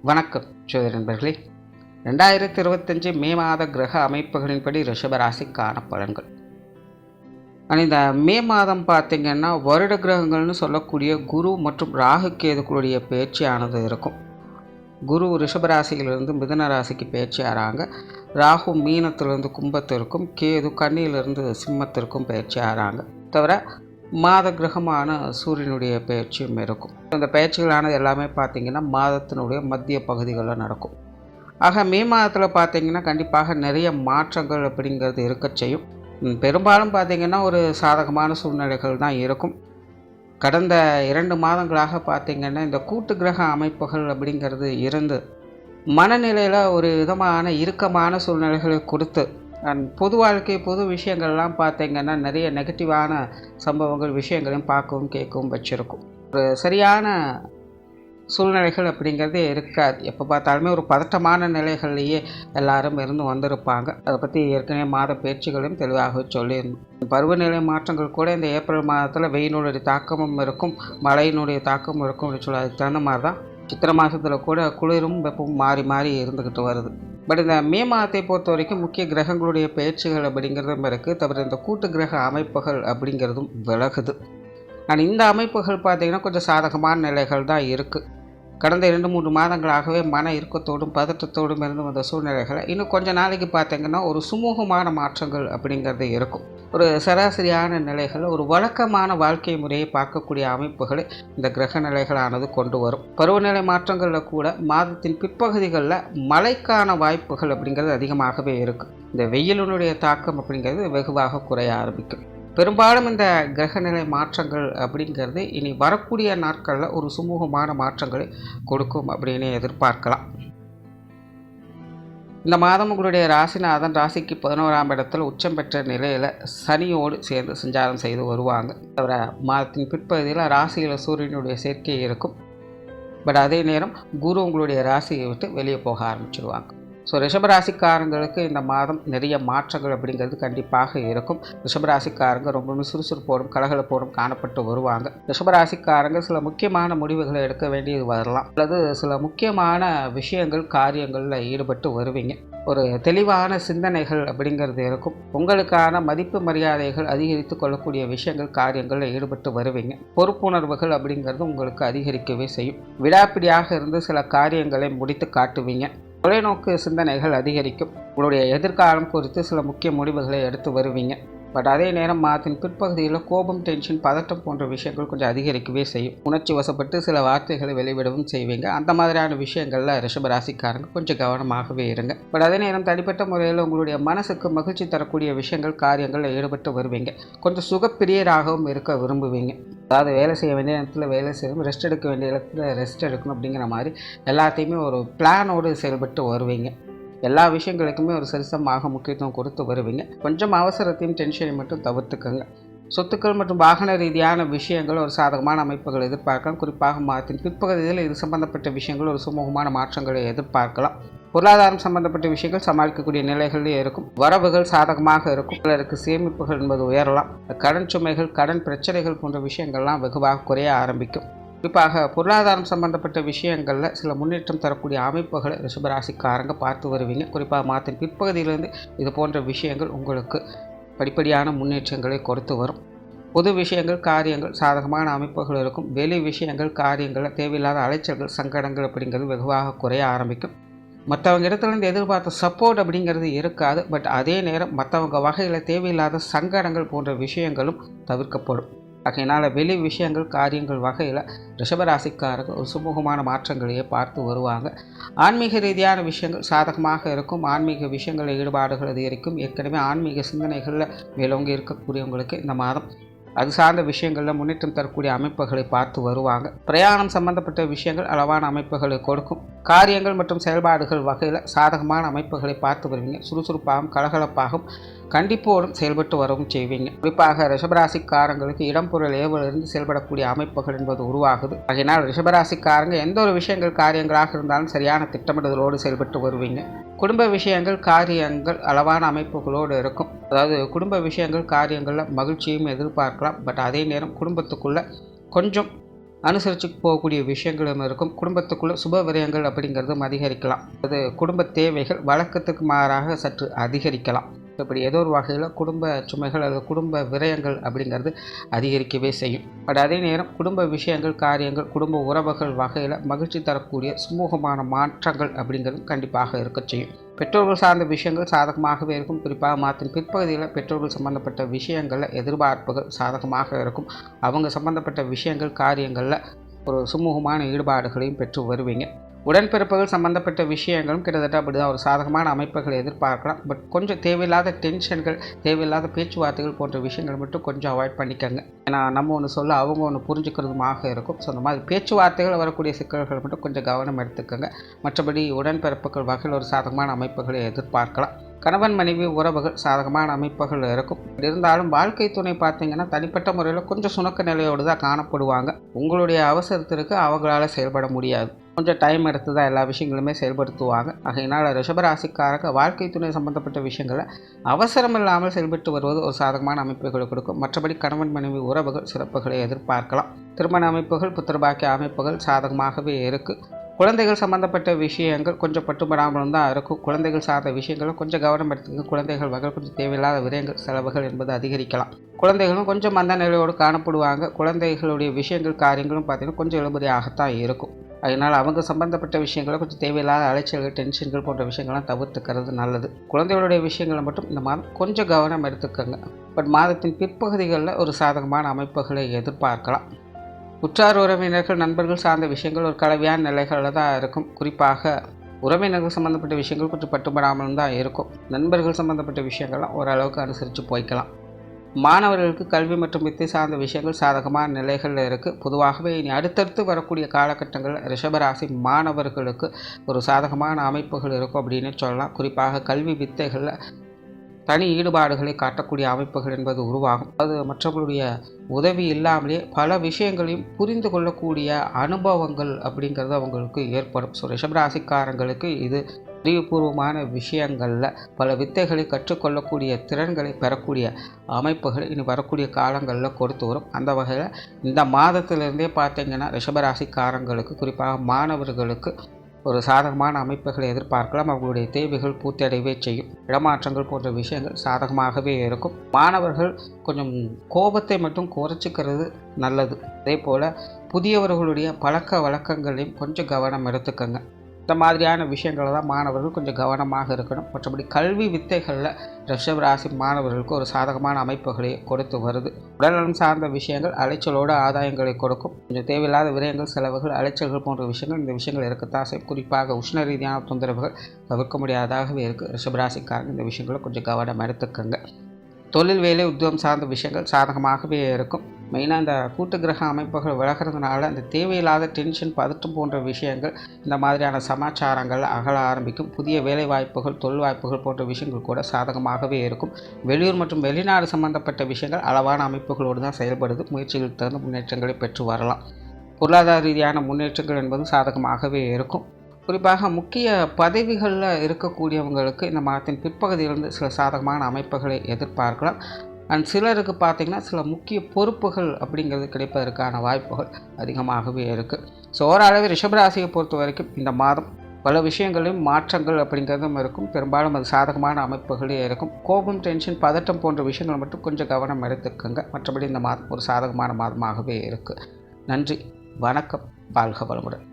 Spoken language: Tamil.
வணக்கம் ஜோதி நண்பர்களே. 2025 மே மாத கிரக அமைப்புகளின்படி ரிஷபராசிக்கான பலன்கள். இந்த மே மாதம் பார்த்திங்கன்னா வருட கிரகங்கள்னு சொல்லக்கூடிய குரு மற்றும் ராகு கேதுக்களுடைய பயிற்சியானது இருக்கும். குரு ரிஷபராசியிலிருந்து மிதுன ராசிக்கு பயிற்சி ஆகிறாங்க. ராகு மீனத்திலிருந்து கும்பத்திற்கும், கேது கன்னியிலிருந்து சிம்மத்திற்கும் பயிற்சி ஆகிறாங்க. தவிர மாத கிரகமான சூரியனுடைய பயிற்சியும் இருக்கும். இந்த பயிற்சிகளானது எல்லாமே பார்த்திங்கன்னா மாதத்தினுடைய மத்திய பகுதிகளில் நடக்கும். ஆக மே மாதத்தில் பார்த்திங்கன்னா கண்டிப்பாக நிறைய மாற்றங்கள் அப்படிங்கிறது இருக்க செய்யும். பெரும்பாலும் பார்த்திங்கன்னா ஒரு சாதகமான சூழ்நிலைகள் தான் இருக்கும். கடந்த 2 மாதங்களாக பார்த்திங்கன்னா இந்த கூட்டு கிரக அமைப்புகள் அப்படிங்கிறது இருந்து மனநிலையில் ஒரு விதமான இறுக்கமான சூழ்நிலைகளை கொடுத்து பொது வாழ்க்கை பொது விஷயங்கள்லாம் பார்த்திங்கன்னா நிறைய நெகட்டிவான சம்பவங்கள் விஷயங்களையும் பார்க்கவும் கேட்கவும் வச்சுருக்கும். ஒரு சரியான சூழ்நிலைகள் அப்படிங்கிறதே இருக்காது. எப்போ பார்த்தாலுமே ஒரு பதட்டமான நிலைகள்லேயே எல்லாரும் இருந்து வந்திருப்பாங்க. அதை பற்றி ஏற்கனவே மாத பயிற்சிகளையும் தெளிவாக சொல்லியிருந்தோம். பருவநிலை மாற்றங்கள் கூட இந்த ஏப்ரல் மாதத்தில் வெயிலுடைய தாக்கமும் இருக்கும், மழையினுடைய தாக்கமும் இருக்கும் அப்படின்னு சொல்லி அதுக்கு தகுந்த மாதிரி தான் சித்திரை மாதத்தில் கூட குளிரும் வெப்பமும் மாறி மாறி இருந்துக்கிட்டு வருது. பட் இந்த மே மாதத்தை பொறுத்த வரைக்கும் முக்கிய கிரகங்களுடைய பயிற்சிகள் அப்படிங்கிறதும் இருக்குது. தவிர இந்த கூட்டு கிரக அமைப்புகள் அப்படிங்கிறதும் விலகுது. ஆனால் இந்த அமைப்புகள் பார்த்திங்கன்னா கொஞ்சம் சாதகமான நிலைகள் தான் இருக்குது. கடந்த 2-3 மாதங்களாகவே மன இறுக்கத்தோடும் பதட்டத்தோடும் இருந்து வந்த சூழ்நிலைகளை இன்னும் கொஞ்சம் நாளைக்கு பார்த்திங்கன்னா ஒரு சுமூகமான மாற்றங்கள் அப்படிங்கிறது இருக்கும். ஒரு சராசரியான நிலைகளில் ஒரு வழக்கமான வாழ்க்கை முறையை பார்க்கக்கூடிய அமைப்புகளை இந்த கிரக நிலைகளானது கொண்டு வரும். பருவநிலை மாற்றங்களில் கூட மாதத்தின் பிற்பகுதிகளில் மழைக்கான வாய்ப்புகள் அப்படிங்கிறது அதிகமாகவே இருக்குது. இந்த வெயிலினுடைய தாக்கம் அப்படிங்கிறது வெகுவாக குறைய ஆரம்பிக்கும். பெரும்பாலும் இந்த கிரகநிலை மாற்றங்கள் அப்படிங்கிறது இனி வரக்கூடிய நாட்களில் ஒரு சுமூகமான மாற்றங்களை கொடுக்கும் அப்படின்னு எதிர்பார்க்கலாம். இந்த மாதம் உங்களுடைய ராசிநாதன் ராசிக்கு 11ஆம் இடத்தில் உச்சம் பெற்ற நிலையில் சனியோடு சேர்ந்து சஞ்சாரம் செய்து வருவாங்க. தவிர மாதத்தின் பிற்பகுதியில் ராசியில் சூரியனுடைய சேர்க்கை இருக்கும். பட் அதே நேரம் குரு உங்களுடைய ராசியை விட்டு வெளியே போக ஆரம்பிச்சிடுவாங்க. ஸோ ரிஷபராசிக்காரங்களுக்கு இந்த மாதம் நிறைய மாற்றங்கள் அப்படிங்கிறது கண்டிப்பாக இருக்கும். ரிஷபராசிக்காரங்க ரொம்பவுமே சுறுசுறுப்போடும் கலகலப்போடும் காணப்பட்டு வருவாங்க. ரிஷபராசிக்காரங்க சில முக்கியமான முடிவுகளை எடுக்க வேண்டியது வரலாம், அல்லது சில முக்கியமான விஷயங்கள் காரியங்களில் ஈடுபட்டு வருவீங்க. ஒரு தெளிவான சிந்தனைகள் அப்படிங்கிறது இருக்கும். உங்களுக்கான மதிப்பு மரியாதைகள் அதிகரித்து கொள்ளக்கூடிய விஷயங்கள் காரியங்களில் ஈடுபட்டு வருவீங்க. பொறுப்புணர்வுகள் அப்படிங்கிறது உங்களுக்கு அதிகரிக்கவே செய்யும். விடாப்பிடியாக இருந்து சில காரியங்களை முடித்து காட்டுவீங்க. தொலைநோக்கு சிந்தனைகள் அதிகரிக்கும். உங்களுடைய எதிர்காலம் குறித்து சில முக்கிய முடிவுகளை எடுத்து வருவீங்க. பட் அதே நேரம் மாதத்தின் பிற்பகுதியில் கோபம், டென்ஷன், பதட்டம் போன்ற விஷயங்கள் கொஞ்சம் அதிகரிக்கவே செய்யும். உணர்ச்சி வசப்பட்டு சில வார்த்தைகளை வெளிவிடவும் செய்வீங்க. அந்த மாதிரியான விஷயங்களில் ரிஷபராசிக்காரங்க கொஞ்சம் கவனமாகவே இருங்க. பட் அதே நேரம் தனிப்பட்ட முறையில் உங்களுடைய மனசுக்கு மகிழ்ச்சி தரக்கூடிய விஷயங்கள் காரியங்களில் ஈடுபட்டு வருவீங்க. கொஞ்சம் சுகப்பிரியராகவும் இருக்க விரும்புவீங்க. அதாவது வேலை செய்ய வேண்டிய நேரத்தில் வேலை செய்யணும், ரெஸ்ட் எடுக்க வேண்டிய இடத்துல ரெஸ்ட் எடுக்கணும் அப்படிங்கிற மாதிரி எல்லாத்தையுமே ஒரு பிளானோடு செயல்பட்டு வருவீங்க. எல்லா விஷயங்களுக்குமே ஒரு சரிசமமாக முக்கியத்துவம் கொடுத்து வருவீங்க. கொஞ்சம் அவசரத்தையும் டென்ஷனையும் மட்டும் தவிர்த்துக்கங்க. சொத்துக்கள் மற்றும் வாகன ரீதியான விஷயங்கள் ஒரு சாதகமான அமைப்புகள் எதிர்பார்க்கலாம். குறிப்பாக மாதத்தின் பிற்பகுதியில் இது சம்பந்தப்பட்ட விஷயங்கள் ஒரு சுமூகமான மாற்றங்களை எதிர்பார்க்கலாம். பொருளாதாரம் சம்பந்தப்பட்ட விஷயங்கள் சமாளிக்கக்கூடிய நிலைகளிலே இருக்கும். வரவுகள் சாதகமாக இருக்கும். சிலருக்கு சேமிப்புகள் என்பது உயரலாம். கடன் சுமைகள், கடன் பிரச்சனைகள் போன்ற விஷயங்கள்லாம் வெகுவாக குறைய ஆரம்பிக்கும். குறிப்பாக பொருளாதாரம் சம்பந்தப்பட்ட விஷயங்களில் சில முன்னேற்றம் தரக்கூடிய அமைப்புகளை ரிஷபராசிக்காரங்க பார்த்து வருவீங்க. குறிப்பாக மாதத்தின் பிற்பகுதியிலிருந்து இது போன்ற விஷயங்கள் உங்களுக்கு படிப்படியான முன்னேற்றங்களை கொடுத்து வரும். பொது விஷயங்கள் காரியங்கள் சாதகமான அமைப்புகள் இருக்கும். வெளி விஷயங்கள் காரியங்களில் தேவையில்லாத அலைச்சல்கள் சங்கடங்கள் அப்படிங்கிறது வெகுவாக குறைய ஆரம்பிக்கும். மற்றவங்க இடத்துலேருந்து எதிர்பார்த்த சப்போர்ட் அப்படிங்கிறது இருக்காது. பட் அதே நேரம் மற்றவங்க வகையில் தேவையில்லாத சங்கடங்கள் போன்ற விஷயங்களும் தவிர்க்கப்படும். ஆகையினால் வெளி விஷயங்கள் காரியங்கள் வகையில் ரிஷபராசிக்காரங்க ஒரு சுமூகமான மாற்றங்களையே பார்த்து வருவாங்க. ஆன்மீக ரீதியான விஷயங்கள் சாதகமாக இருக்கும். ஆன்மீக விஷயங்களில் ஈடுபாடுகள் அதிகரிக்கும். ஏற்கனவே ஆன்மீக சிந்தனைகளில் மேலோங்கி இருக்கக்கூடியவங்களுக்கு இந்த மாதம் அது சார்ந்த விஷயங்களில் முன்னேற்றம் தரக்கூடிய அமைப்புகளை பார்த்து வருவாங்க. பிரயாணம் சம்பந்தப்பட்ட விஷயங்கள் அளவான அமைப்புகளை கொடுக்கும். காரியங்கள் மற்றும் செயல்பாடுகள் வகையில் சாதகமான அமைப்புகளை பார்த்து வருவீங்க. சுறுசுறுப்பாகவும் கலகலப்பாகவும் கண்டிப்போடும் செயல்பட்டு வரவும் செய்வீங்க. குறிப்பாக ரிஷபராசிக்காரங்களுக்கு இடம் பொருள் ஏவலிருந்து செயல்படக்கூடிய அமைப்புகள் என்பது உருவாகுது. அதனால் ரிஷபராசிக்காரங்க எந்த ஒரு விஷயங்கள் காரியங்களாக இருந்தாலும் சரியான திட்டமிடுதலோடு செயல்பட்டு வருவீங்க. குடும்ப விஷயங்கள் காரியங்கள் அளவான அமைப்புகளோடு இருக்கும். அதாவது குடும்ப விஷயங்கள் காரியங்களில் மகிழ்ச்சியும் எதிர்பார்க்கலாம். பட் அதே நேரம் குடும்பத்துக்குள்ளே கொஞ்சம் அனுசரித்து போகக்கூடிய விஷயங்களும் இருக்கும். குடும்பத்துக்குள்ளே சுப விரயங்கள் அப்படிங்கிறதும் அதிகரிக்கலாம். அது குடும்ப தேவைகள் வழக்கத்துக்கு மாறாக சற்று அதிகரிக்கலாம். இப்படி ஏதோ ஒரு வகையில் குடும்ப சுமைகள் அல்லது குடும்ப விரயங்கள் அப்படிங்கிறது அதிகரிக்கவே செய்யும். பட் அதே நேரம் குடும்ப விஷயங்கள், காரியங்கள், குடும்ப உறவுகள் வகையில் மகிழ்ச்சி தரக்கூடிய சுமூகமான மாற்றங்கள் அப்படிங்கிறது கண்டிப்பாக இருக்க செய்யும். பெற்றோர்கள் சார்ந்த விஷயங்கள் சாதகமாகவே இருக்கும். குறிப்பாக மாதத்தின் பிற்பகுதியில் பெற்றோர்கள் சம்பந்தப்பட்ட விஷயங்களில் எதிர்பார்ப்புகள் சாதகமாக இருக்கும். அவங்க சம்பந்தப்பட்ட விஷயங்கள், காரியங்களில் ஒரு சுமூகமான ஈடுபாடுகளையும் பெற்று வருவீங்க. உடன்பிறப்புகள் சம்பந்தப்பட்ட விஷயங்களும் கிட்டத்தட்ட அப்படி தான் ஒரு சாதகமான அமைப்புகளை எதிர்பார்க்கலாம். பட் கொஞ்சம் தேவையில்லாத டென்ஷன்கள், தேவையில்லாத பேச்சுவார்த்தைகள் போன்ற விஷயங்கள் மட்டும் கொஞ்சம் அவாய்ட் பண்ணிக்கோங்க. ஏன்னா நம்ம ஒன்று சொல்ல அவங்க ஒன்று புரிஞ்சுக்கிறதுமாக இருக்கும். ஸோ அந்த மாதிரி பேச்சுவார்த்தைகள் வரக்கூடிய சிக்கல்கள் மட்டும் கொஞ்சம் கவனம் எடுத்துக்கோங்க. மற்றபடி உடன்பிறப்புகள் வகையில் ஒரு சாதகமான அமைப்புகளை எதிர்பார்க்கலாம். கணவன் மனைவி உறவுகள் சாதகமான அமைப்புகள் இருக்கும். இருந்தாலும் வாழ்க்கை துணை பார்த்தீங்கன்னா தனிப்பட்ட முறையில் கொஞ்சம் சுணக்க நிலையோடு தான் காணப்படுவாங்க. உங்களுடைய அவசரத்திற்கு அவங்களால செயல்பட முடியாது. கொஞ்சம் டைம் எடுத்து தான் எல்லா விஷயங்களுமே செயல்படுத்துவாங்க. ஆகையினால் ரிஷபராசிக்காரங்க வாழ்க்கை துணை சம்பந்தப்பட்ட விஷயங்களை அவசரம் இல்லாமல் செயல்பட்டு வருவது ஒரு சாதகமான அமைப்புகளை கொடுக்கும். மற்றபடி கணவன் மனைவி உறவுகள் சிறப்புகளை எதிர்பார்க்கலாம். திருமண அமைப்புகள், புத்திரபாக்கிய அமைப்புகள் சாதகமாகவே இருக்குது. குழந்தைகள் சம்மந்தப்பட்ட விஷயங்கள் கொஞ்சம் பட்டுப்படாமலும் தான் இருக்கும். குழந்தைகள் சார்ந்த விஷயங்களும் கொஞ்சம் கவனம் எடுத்துங்க. குழந்தைகள் வகை கொஞ்சம் தேவையில்லாத விரயங்கள், செலவுகள் என்பது அதிகரிக்கலாம். குழந்தைகளும் கொஞ்சம் மந்த நிலையோடு காணப்படுவாங்க. குழந்தைகளுடைய விஷயங்கள், காரியங்களும் பார்த்திங்கன்னா கொஞ்சம் இழுபறியாகத்தான் இருக்கும். அதனால் அவங்க சம்பந்தப்பட்ட விஷயங்களை கொஞ்சம் தேவையில்லாத அலைச்சல்கள், டென்ஷன்கள் போன்ற விஷயங்கள்லாம் தவிர்த்துக்கிறது நல்லது. குழந்தைகளுடைய விஷயங்களை மட்டும் இந்த மாதம் கொஞ்சம் கவனம் எடுத்துக்கோங்க. பட் மாதத்தின் பிற்பகுதிகளில் ஒரு சாதகமான அமைப்புகளை எதிர்பார்க்கலாம். உற்றார் உறவினர்கள், நண்பர்கள் சார்ந்த விஷயங்கள் ஒரு கலவையான நிலைகளில் தான் இருக்கும். குறிப்பாக உறவினர்கள் சம்மந்தப்பட்ட விஷயங்கள் கொஞ்சம் பட்டுப்படாமலும் தான் இருக்கும். நண்பர்கள் சம்மந்தப்பட்ட விஷயங்கள்லாம் ஓரளவுக்கு அனுசரித்து போய்க்கலாம். மாணவர்களுக்கு கல்வி மற்றும் வித்தை சார்ந்த விஷயங்கள் சாதகமான நிலைகளில் இருக்குது. பொதுவாகவே இனி அடுத்தடுத்து வரக்கூடிய காலகட்டங்களில் ரிஷபராசி மாணவர்களுக்கு ஒரு சாதகமான அமைப்புகள் இருக்கும் அப்படின்னு சொல்லலாம். குறிப்பாக கல்வி வித்தைகளில் தனி ஈடுபாடுகளை காட்டக்கூடிய அமைப்புகள் என்பது உருவாகும். அது மற்றவர்களுடைய உதவி இல்லாமலே பல விஷயங்களையும் புரிந்து கொள்ளக்கூடிய அனுபவங்கள் அப்படிங்கிறது அவங்களுக்கு ஏற்படும். ஸோ ரிஷபராசிக்காரங்களுக்கு இது அறிவுபூர்வமான விஷயங்களில் பல வித்தைகளை கற்றுக்கொள்ளக்கூடிய திறன்களை பெறக்கூடிய அமைப்புகள் இனி வரக்கூடிய காலங்களில் கொடுத்து வரும். அந்த வகையில் இந்த மாதத்திலிருந்தே பார்த்திங்கன்னா ரிஷபராசிக்காரங்களுக்கு, குறிப்பாக மாணவர்களுக்கு ஒரு சாதகமான அமைப்புகளை எதிர்பார்க்கலாம். அவர்களுடைய தேவைகள் பூர்த்தியடையவே செய்யும். இடமாற்றங்கள் போன்ற விஷயங்கள் சாதகமாகவே இருக்கும். மாணவர்கள் கொஞ்சம் கோபத்தை மட்டும் குறைச்சிக்கிறது நல்லது. அதே போல் புதியவர்களுடைய பழக்க வழக்கங்களையும் கொஞ்சம் கவனம் எடுத்துக்கங்க. இந்த மாதிரியான விஷயங்களை தான் மாணவர்கள் கொஞ்சம் கவனமாக இருக்கணும். மற்றபடி கல்வி வித்தைகளில் ரிஷபராசி மாணவர்களுக்கு ஒரு சாதகமான அமைப்புகளை கொடுத்து வருது. உடல்நலம் சார்ந்த விஷயங்கள் அலைச்சலோடு ஆதாயங்களை கொடுக்கும். கொஞ்சம் தேவையில்லாத விரயங்கள், செலவுகள், அலைச்சல்கள் போன்ற விஷயங்கள் இந்த விஷயங்கள் இருக்கத்தான் செய்யும். குறிப்பாக உஷ்ண ரீதியான தொந்தரவுகள் தவிர்க்க முடியாதாகவே இருக்குது. ரிஷபராசிக்காரங்க இந்த விஷயங்களை கொஞ்சம் கவனம் எடுத்துக்கங்க. தொழில், வேலை, உத்தியோகம் சார்ந்த விஷயங்கள் சாதகமாகவே இருக்கும். மெயினாக இந்த கூட்டு கிரக அமைப்புகள் விலகிறதுனால இந்த தேவையில்லாத டென்ஷன், பதட்டம் போன்ற விஷயங்கள், இந்த மாதிரியான சமாச்சாரங்கள் அகல ஆரம்பிக்கும். புதிய வேலை வாய்ப்புகள், தொழில் வாய்ப்புகள் போன்ற விஷயங்கள் கூட சாதகமாகவே இருக்கும். வெளியூர் மற்றும் வெளிநாடு சம்பந்தப்பட்ட விஷயங்கள் அளவான அமைப்புகளோடு தான் செயல்படுது. முயற்சிகளுக்கு தகுந்த முன்னேற்றங்களை பெற்று வரலாம். பொருளாதார ரீதியான முன்னேற்றங்கள் என்பது சாதகமாகவே இருக்கும். குறிப்பாக முக்கிய பதவிகளில் இருக்கக்கூடியவங்களுக்கு இந்த மாதத்தின் பிற்பகுதியிலிருந்து சில சாதகமான அமைப்புகளை எதிர்பார்க்கலாம். அண்ட் சிலருக்கு பார்த்திங்கன்னா சில முக்கிய பொறுப்புகள் அப்படிங்கிறது கிடைப்பதற்கான வாய்ப்புகள் அதிகமாகவே இருக்குது. ஸோ ஓரளவு ரிஷபராசியை பொறுத்த வரைக்கும் இந்த மாதம் பல விஷயங்களையும் மாற்றங்கள் அப்படிங்கிறதும் இருக்கும். பெரும்பாலும் அது சாதகமான அமைப்புகளே இருக்கும். கோபம், டென்ஷன், பதட்டம் போன்ற விஷயங்கள் மட்டும் கொஞ்சம் கவனம் எடுத்துக்கோங்க. மற்றபடி இந்த மாதம் ஒரு சாதகமான மாதமாகவே இருக்குது. நன்றி, வணக்கம், வாழ்க வளமுடன்.